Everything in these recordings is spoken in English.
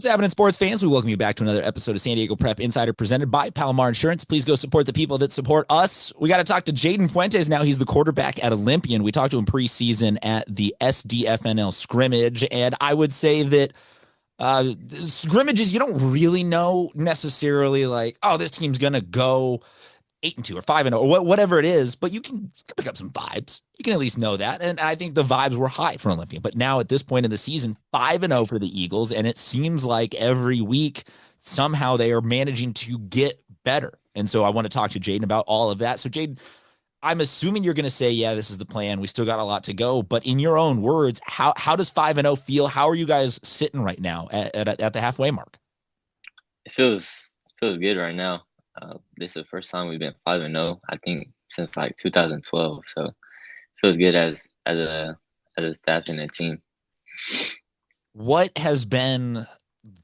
What's happening, sports fans? We welcome you back to another episode of San Diego Prep Insider presented by Palomar Insurance. Please go support the people that support us. We got to talk to Jayden Fuentes now. He's the quarterback at Olympian. We talked to him preseason at the SDFNL scrimmage, and I would say that scrimmages, you don't really know necessarily like, oh, this team's going to go 8-2 or 5-0 or whatever it is, but you can pick up some vibes. You can at least know that. And I think the vibes were high for Olympia. But now at this point in the season, 5-0 for the Eagles. And it seems like every week, somehow they are managing to get better. And so I want to talk to Jayden about all of that. So, Jayden, I'm assuming you're going to say, yeah, this is the plan. We still got a lot to go. But in your own words, how does 5-0 feel? How are you guys sitting right now at the halfway mark? It feels good right now. This is the first time we've been 5-0, I think, since like 2012. So it feels good as a staff and a team. What has been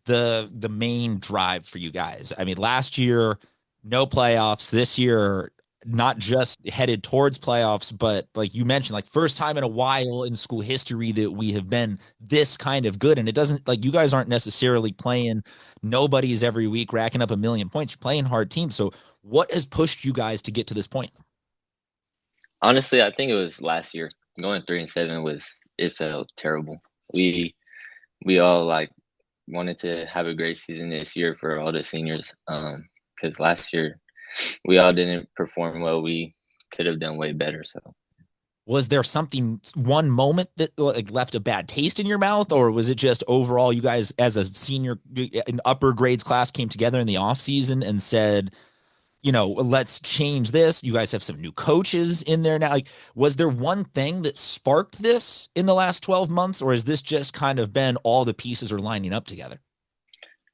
the main drive for you guys? I mean, last year, no playoffs. This year, not just headed towards playoffs, but like you mentioned, like first time in a while in school history that we have been this kind of good. And it doesn't, like, you guys aren't necessarily playing nobodies every week, racking up 1,000,000 points. You're playing hard teams. So what has pushed you guys to get to this point? Honestly, I think it was last year. Going 3-7 it felt terrible. We all like wanted to have a great season this year for all the seniors. Because last year we all didn't perform well. We could have done way better. So Was there something, one moment that like left a bad taste in your mouth, or was it just overall you guys as a senior in upper grades class came together in the off season and said, let's change this. You guys have some new coaches in there now. Like, was there one thing that sparked this in the last 12 months, or has this just kind of been all the pieces are lining up together?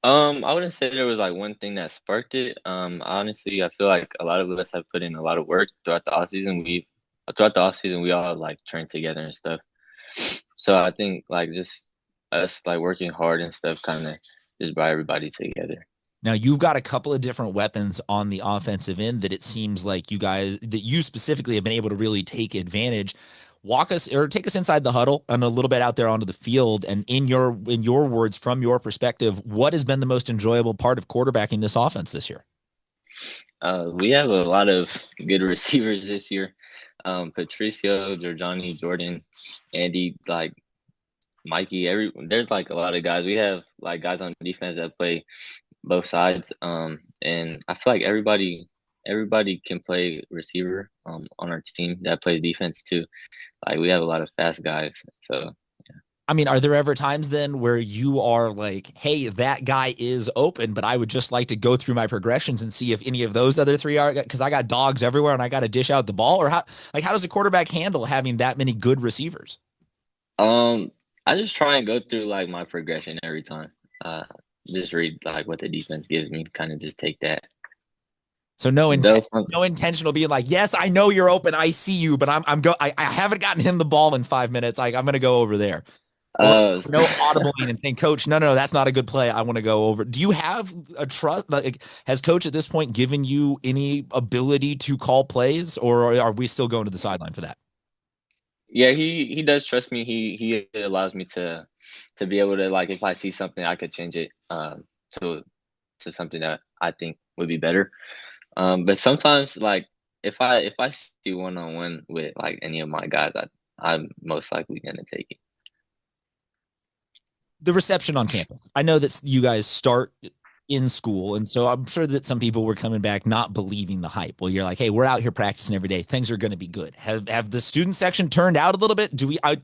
I wouldn't say there was like one thing that sparked it. Honestly, I feel like a lot of us have put in a lot of work throughout the off season. We all like trained together and stuff. So I think like just us like working hard and stuff kind of just brought everybody together. Now you've got a couple of different weapons on the offensive end that it seems like you specifically have been able to really take advantage. Walk us or take us inside the huddle and a little bit out there onto the field. And in your words, from your perspective, what has been the most enjoyable part of quarterbacking this offense this year? We have a lot of good receivers this year. Patricio, Johnny, Jordan, Andy, like Mikey. There's like a lot of guys. We have like guys on defense that play both sides. And I feel like everybody can play receiver on our team that plays defense too. Like we have a lot of fast guys. So yeah. I mean, are there ever times then where you are like, hey, that guy is open, but I would just like to go through my progressions and see if any of those other three are, because I got dogs everywhere and I got to dish out the ball? Or how does a quarterback handle having that many good receivers? I just try and go through like my progression every time. Just read like what the defense gives me, kind of just take that. So no intentional being like, yes, I know you're open, I see you, but I haven't gotten him the ball in 5 minutes. Like I'm gonna go over there. Or no audibling and think, coach, no, that's not a good play. I want to go over. Do you have a trust? Like, has coach at this point given you any ability to call plays, or are we still going to the sideline for that? Yeah, he does trust me. He allows me to be able to like if I see something I could change it to something that I think would be better. But sometimes like if I see one-on-one with like any of my guys, I'm most likely gonna take it. The reception on campus. I know that you guys start in school, and so I'm sure that some people were coming back not believing the hype. Well, you're like, hey, we're out here practicing every day. Things are going to be good. Have the student section turned out a little bit? Do we? I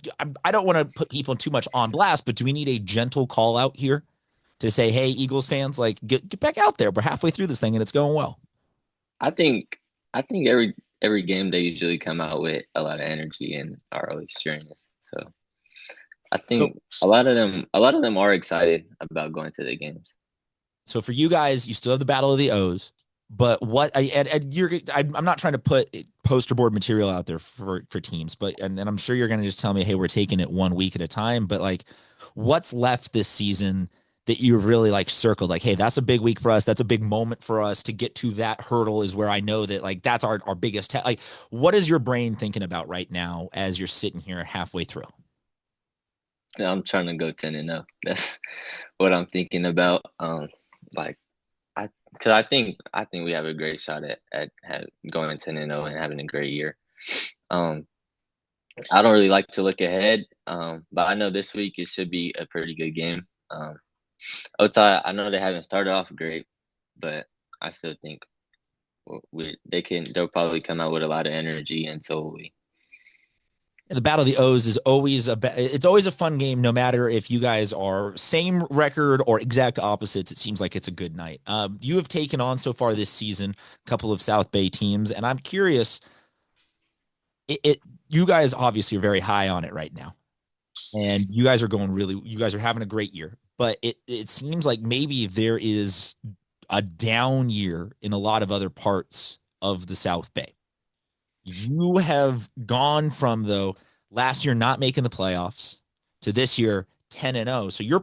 don't want to put people too much on blast, but do we need a gentle call out here to say, hey, Eagles fans, like get back out there. We're halfway through this thing, and it's going well. I think every game they usually come out with a lot of energy and are always cheering us. So I think a lot of them are excited about going to the games. So for you guys, you still have the Battle of the O's, but I'm not trying to put poster board material out there for teams, but and I'm sure you're going to just tell me, hey, we're taking it 1 week at a time. But like, what's left this season that you really like circled? Like, hey, that's a big week for us. That's a big moment for us to get to that hurdle. Is where I know that like that's our biggest like, what is your brain thinking about right now as you're sitting here halfway through? I'm trying to go 10-0. That's what I'm thinking about. Like because I think we have a great shot at going 10-0 and having a great year. Um, I don't really like to look ahead, but I know this week it should be a pretty good game. Ota, I know they haven't started off great, but I still think they'll probably come out with a lot of energy, and so will we. The Battle of the O's is always it's always a fun game, no matter if you guys are same record or exact opposites. It seems like it's a good night. You have taken on so far this season a couple of South Bay teams, and I'm curious. You guys obviously are very high on it right now, and you guys are you guys are having a great year. But it seems like maybe there is a down year in a lot of other parts of the South Bay. You have gone from, though, last year not making the playoffs to this year 10-0. So you're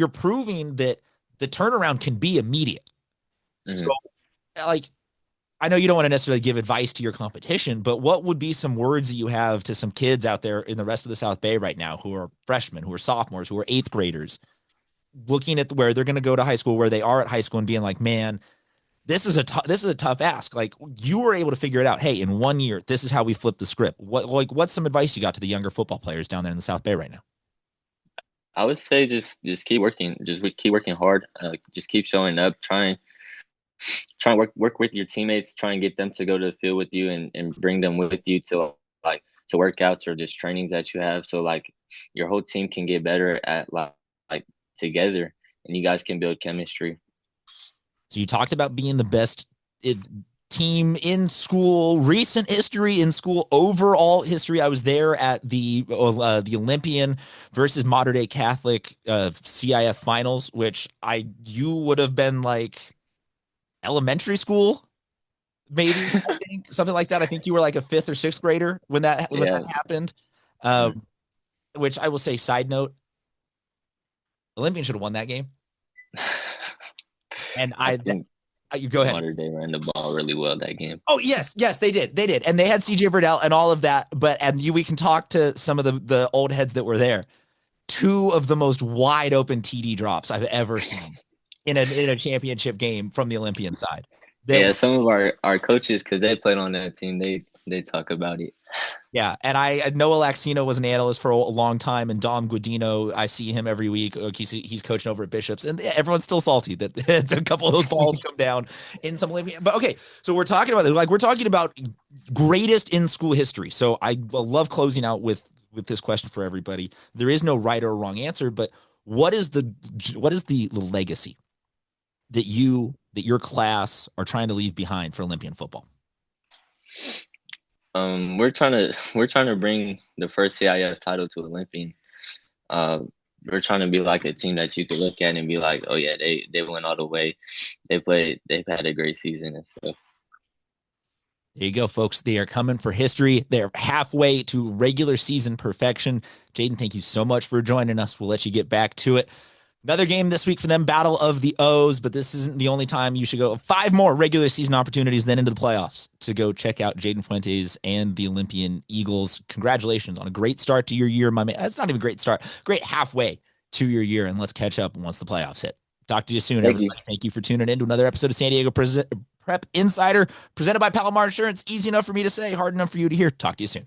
proving that the turnaround can be immediate. Mm-hmm. So, like, I know you don't want to necessarily give advice to your competition, but what would be some words that you have to some kids out there in the rest of the South Bay right now who are freshmen, who are sophomores, who are eighth graders, looking at where they're going to go to high school, where they are at high school, and being like, man, this is a tough ask. Like, you were able to figure it out. Hey, in 1 year, this is how we flip the script. What's some advice you got to the younger football players down there in the South Bay right now? I would say just keep working. Just keep working hard. Just keep showing up. Try and work with your teammates. Try and get them to go to the field with you and bring them with you to workouts or just trainings that you have. So like your whole team can get better at like together, and you guys can build chemistry. So you talked about being the best team in school, recent history in school, overall history. I was there at the Olympian versus Mater Dei Catholic CIF finals, which you would have been like elementary school, maybe, I think, something like that. I think you were like a fifth or sixth grader when that happened. Which I will say, side note, Olympian should have won that game. And you go ahead. Mater Dei ran the ball really well that game. Oh yes, they did, and they had CJ Verdell and all of that. But we can talk to some of the old heads that were there. Two of the most wide open TD drops I've ever seen in a championship game from the Olympian side. Some of our coaches, because they played on that team, they talk about it. Yeah, and Noah Laxino was an analyst for a long time, and Dom Guadino, I see him every week. He's coaching over at Bishops, and everyone's still salty that a couple of those balls come down in some Olympian. But okay, so we're talking about greatest in school history. So I love closing out with this question for everybody. There is no right or wrong answer, but what is the legacy that your class are trying to leave behind for Olympian football? We're trying to bring the first CIF title to Olympian. We're trying to be like a team that you could look at and be like, oh yeah, they went all the way. They've had a great season and stuff. There you go, folks. They are coming for history. They're halfway to regular season perfection. Jayden, thank you so much for joining us. We'll let you get back to it. Another game this week for them, Battle of the O's, but this isn't the only time. You should go 5 more regular season opportunities, then into the playoffs to go check out Jayden Fuentes and the Olympian Eagles. Congratulations on a great start to your year, my man. That's not even a great start. Great halfway to your year, and let's catch up once the playoffs hit. Talk to you soon, everybody. Thank you for tuning in to another episode of San Diego Prep Insider, presented by Palomar Insurance. Easy enough for me to say, hard enough for you to hear. Talk to you soon.